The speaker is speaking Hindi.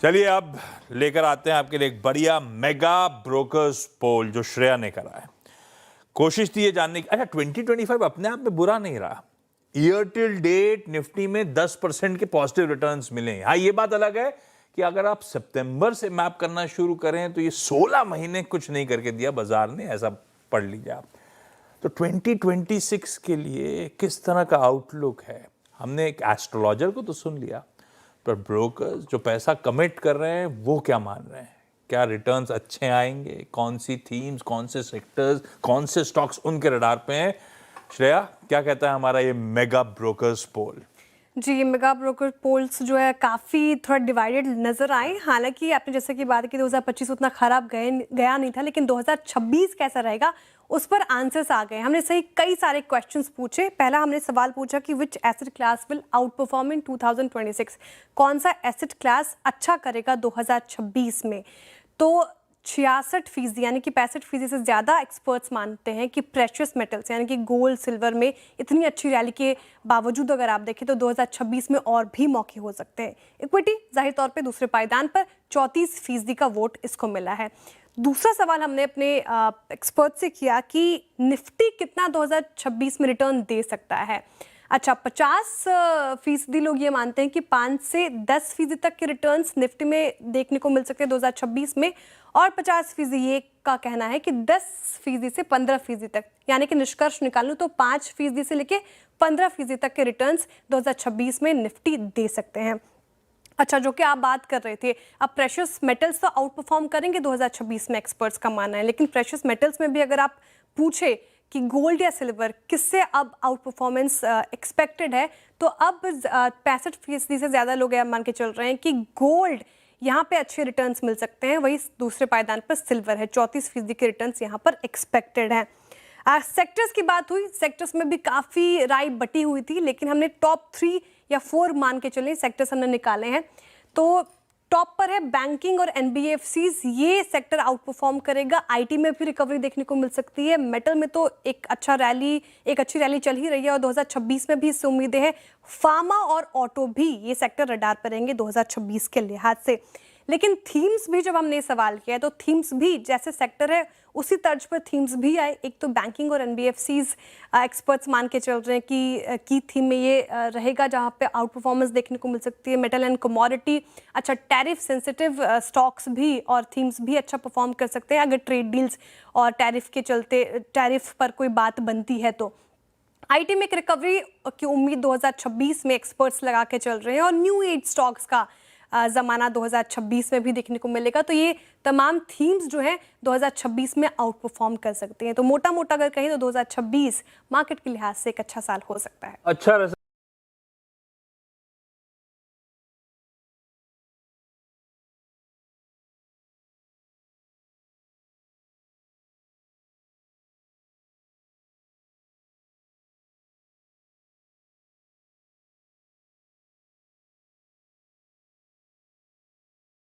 चलिए अब लेकर आते हैं आपके लिए एक बढ़िया मेगा ब्रोकर्स पोल जो श्रेया ने करा है। कोशिश थी ये जानने की, अच्छा 2025 अपने आप में बुरा नहीं रहा। ईयर टिल डेट निफ्टी में 10% के पॉजिटिव रिटर्न्स मिले हैं। हाँ, ये बात अलग है कि अगर आप सितंबर से मैप करना शुरू करें तो ये 16 महीने कुछ नहीं करके दिया बाजार ने, ऐसा पढ़ लीजिए आप। तो 2026 के लिए किस तरह का आउटलुक है, हमने एक एस्ट्रोलॉजर को तो सुन लिया, पर ब्रोकर्स जो पैसा कमिट कर रहे हैं वो क्या मान रहे हैं? क्या रिटर्न्स अच्छे आएंगे? कौन सी थीम्स, कौन से सेक्टर्स, कौन से स्टॉक्स उनके रडार पे हैं? श्रेया, क्या कहता है हमारा ये मेगा ब्रोकर्स पोल? जी, ये मेगा ब्रोकर पोल्स जो है काफ़ी थोड़ा डिवाइडेड नज़र आए। हालांकि आपने जैसे कि बात की 2025 उतना खराब गया नहीं था, लेकिन 2026 कैसा रहेगा उस पर आंसर्स आ गए। हमने सही कई सारे क्वेश्चंस पूछे। पहला हमने सवाल पूछा कि which asset class will outperform in 2026, कौन सा एसेट क्लास अच्छा करेगा 2026 में। तो 66% यानी कि 65% से ज़्यादा एक्सपर्ट्स मानते हैं कि प्रेशियस मेटल्स यानी कि गोल्ड सिल्वर में इतनी अच्छी रैली के बावजूद अगर आप देखें तो 2026 में और भी मौके हो सकते हैं। इक्विटी जाहिर तौर पे दूसरे पायदान पर 34% का वोट इसको मिला है। दूसरा सवाल हमने अपने एक्सपर्ट से किया कि निफ्टी कितना 2026 में रिटर्न दे सकता है। अच्छा, 50% लोग ये मानते हैं कि 5 से 10% तक के रिटर्न्स निफ्टी में देखने को मिल सकते हैं 2026 में, और 50% ये का कहना है कि 10% से 15% तक, यानी कि निष्कर्ष निकालूं तो 5% से लेके 15% तक के रिटर्न्स 2026 में निफ्टी दे सकते हैं। अच्छा, जो कि आप बात कर रहे थे, अब प्रेशियस मेटल्स तो आउट परफॉर्म करेंगे 2026 में, एक्सपर्ट्स का मानना है। लेकिन प्रेशियस मेटल्स में भी अगर आप पूछे कि गोल्ड या सिल्वर किससे अब आउट परफॉर्मेंस एक्सपेक्टेड है, तो अब 65% से ज़्यादा लोग मान के चल रहे हैं कि गोल्ड यहाँ पे अच्छे रिटर्न्स मिल सकते हैं। वही दूसरे पायदान पर सिल्वर है, 34% के रिटर्न्स यहाँ पर एक्सपेक्टेड है। सेक्टर्स की बात हुई, सेक्टर्स में भी काफ़ी राय बटी हुई थी, लेकिन हमने टॉप 3 या 4 मान के चले सेक्टर्स हमने निकाले हैं। तो टॉप पर है बैंकिंग और एनबीएफसीज, ये सेक्टर आउट परफॉर्म करेगा। आईटी में भी रिकवरी देखने को मिल सकती है। मेटल में तो एक अच्छी रैली चल ही रही है और 2026 में भी इससे उम्मीदें हैं। फार्मा और ऑटो भी ये सेक्टर रडार पर रहेंगे 2026 के लिहाज से। लेकिन थीम्स भी जब हमने सवाल किया है तो थीम्स भी जैसे सेक्टर है उसी तर्ज पर थीम्स भी आए। एक तो बैंकिंग और एनबीएफसीज एक्सपर्ट्स मान के चल रहे हैं कि की थीम में ये रहेगा जहाँ पे आउट परफॉर्मेंस देखने को मिल सकती है। मेटल एंड कमोडिटी, अच्छा टैरिफ सेंसिटिव स्टॉक्स भी और थीम्स भी अच्छा परफॉर्म कर सकते हैं अगर ट्रेड डील्स और टैरिफ के चलते टैरिफ पर कोई बात बनती है तो। आईटी में एक रिकवरी की उम्मीद 2026 में एक्सपर्ट्स लगा के चल रहे हैं और न्यू एज स्टॉक्स का ज़माना 2026 में भी देखने को मिलेगा। तो ये तमाम थीम्स जो हैं 2026 में आउट परफॉर्म कर सकते हैं। तो मोटा मोटा अगर कहें तो 2026 मार्केट के लिहाज से एक अच्छा साल हो सकता है। अच्छा